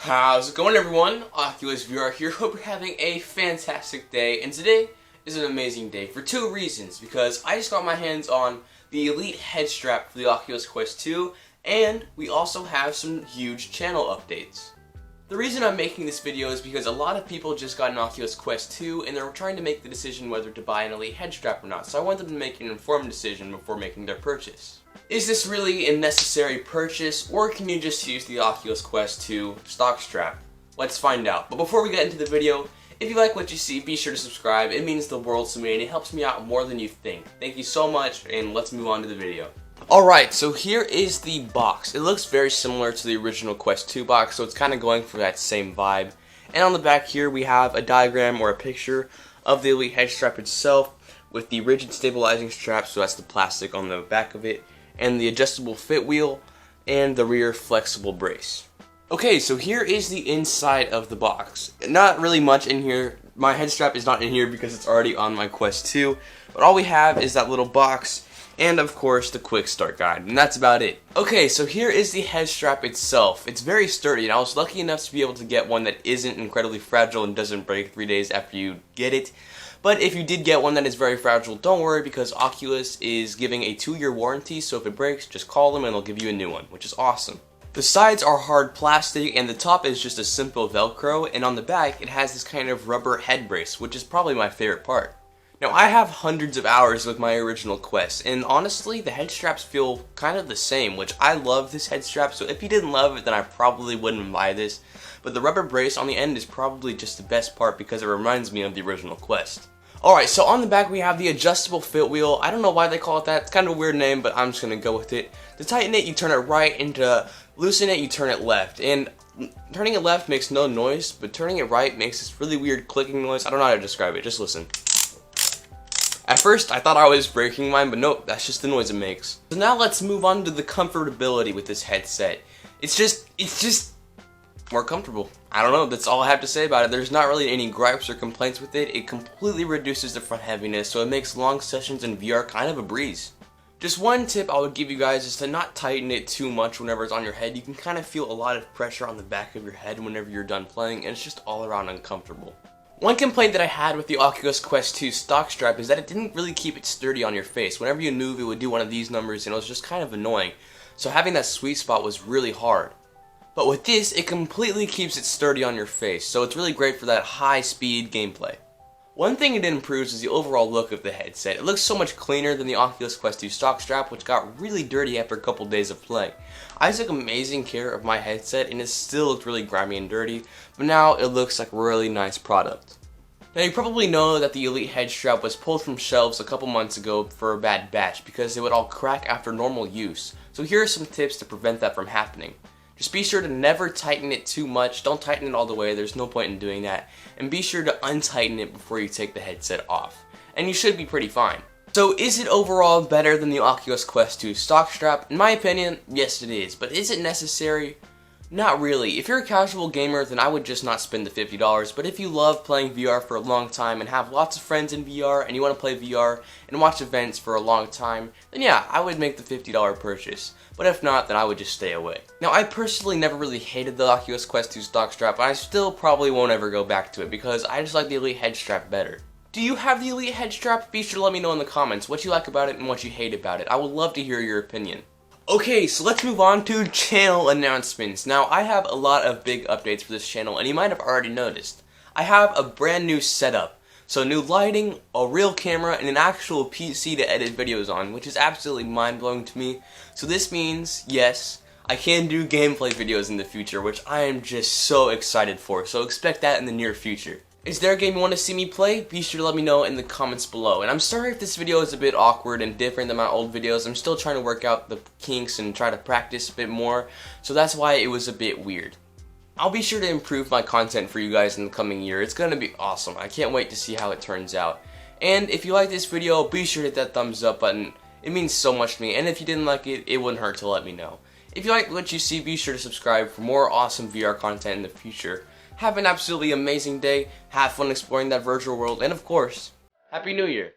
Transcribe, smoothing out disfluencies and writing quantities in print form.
How's it going, everyone? Oculus VR here. Hope you're having a fantastic day, and today is an amazing day for two reasons. Because I just got my hands on the Elite Headstrap for the Oculus Quest 2, and we also have some huge channel updates. The reason I'm making this video is because a lot of people just got an Oculus Quest 2 and they're trying to make the decision whether to buy an Elite Headstrap or not, so I want them to make an informed decision before making their purchase. Is this really a necessary purchase, or can you just use the Oculus Quest 2 stock strap? Let's find out. But before we get into the video, if you like what you see, be sure to subscribe. It means the world to me and it helps me out more than you think. Thank you so much, and let's move on to the video. Alright, so here is the box. It looks very similar to the original Quest 2 box, so it's kind of going for that same vibe. And on the back here we have a diagram or a picture of the Elite Headstrap itself with the rigid stabilizing strap, so that's the plastic on the back of it, and the adjustable fit wheel, and the rear flexible brace. Okay, so here is the inside of the box. Not really much in here. My head strap is not in here because it's already on my Quest 2, but all we have is that little box, and of course the quick start guide, and that's about it. Okay, so here is the head strap itself. It's very sturdy, and I was lucky enough to be able to get one that isn't incredibly fragile and doesn't break 3 days after you get it. But if you did get one that is very fragile, don't worry, because Oculus is giving a 2-year warranty, so if it breaks, just call them and they'll give you a new one, which is awesome. The sides are hard plastic, and the top is just a simple Velcro, and on the back it has this kind of rubber head brace, which is probably my favorite part. Now, I have hundreds of hours with my original Quest, and honestly, the head straps feel kind of the same, which I love this head strap, so if you didn't love it, then I probably wouldn't buy this. But the rubber brace on the end is probably just the best part because it reminds me of the original Quest. Alright, so on the back we have the adjustable fit wheel. I don't know why they call it that, it's kind of a weird name, but I'm just going to go with it. To tighten it, you turn it right, and to loosen it, you turn it left. And turning it left makes no noise, but turning it right makes this really weird clicking noise. I don't know how to describe it, just listen. At first, I thought I was breaking mine, but nope, that's just the noise it makes. So now let's move on to the comfortability with this headset. It's just more comfortable. I don't know, that's all I have to say about it. There's not really any gripes or complaints with it. It completely reduces the front heaviness, so it makes long sessions in VR kind of a breeze. Just one tip I would give you guys is to not tighten it too much whenever it's on your head. You can kind of feel a lot of pressure on the back of your head whenever you're done playing, and it's just all around uncomfortable. One complaint that I had with the Oculus Quest 2 stock strap is that it didn't really keep it sturdy on your face. Whenever you move, it would do one of these numbers, and it was just kind of annoying. So having that sweet spot was really hard. But with this, it completely keeps it sturdy on your face, so it's really great for that high-speed gameplay. One thing it improves is the overall look of the headset. It looks so much cleaner than the Oculus Quest 2 stock strap, which got really dirty after a couple days of play. I took amazing care of my headset, and it still looked really grimy and dirty, but now it looks like a really nice product. Now, you probably know that the Elite Headstrap was pulled from shelves a couple months ago for a bad batch because they would all crack after normal use. So here are some tips to prevent that from happening. Just be sure to never tighten it too much. Don't tighten it all the way, there's no point in doing that. And be sure to untighten it before you take the headset off. And you should be pretty fine. So is it overall better than the Oculus Quest 2 stock strap? In my opinion, yes it is. But is it necessary? Not really. If you're a casual gamer, then I would just not spend the $50, but if you love playing VR for a long time and have lots of friends in VR and you want to play VR and watch events for a long time, then yeah, I would make the $50 purchase. But if not, then I would just stay away. Now, I personally never really hated the Oculus Quest 2 stock strap, but I still probably won't ever go back to it because I just like the Elite Headstrap better. Do you have the Elite Headstrap? Be sure to let me know in the comments what you like about it and what you hate about it. I would love to hear your opinion. Okay, so let's move on to channel announcements. Now, I have a lot of big updates for this channel, and you might have already noticed. I have a brand new setup. So new lighting, a real camera, and an actual PC to edit videos on, which is absolutely mind-blowing to me. So this means, yes, I can do gameplay videos in the future, which I am just so excited for. So expect that in the near future. Is there a game you want to see me play? Be sure to let me know in the comments below. And I'm sorry if this video is a bit awkward and different than my old videos. I'm still trying to work out the kinks and try to practice a bit more, so that's why it was a bit weird. I'll be sure to improve my content for you guys in the coming year. It's gonna be awesome. I can't wait to see how it turns out. And if you like this video, be sure to hit that thumbs up button. It means so much to me, and if you didn't like it, it wouldn't hurt to let me know. If you like what you see, be sure to subscribe for more awesome VR content in the future. Have an absolutely amazing day, have fun exploring that virtual world, and of course, Happy New Year!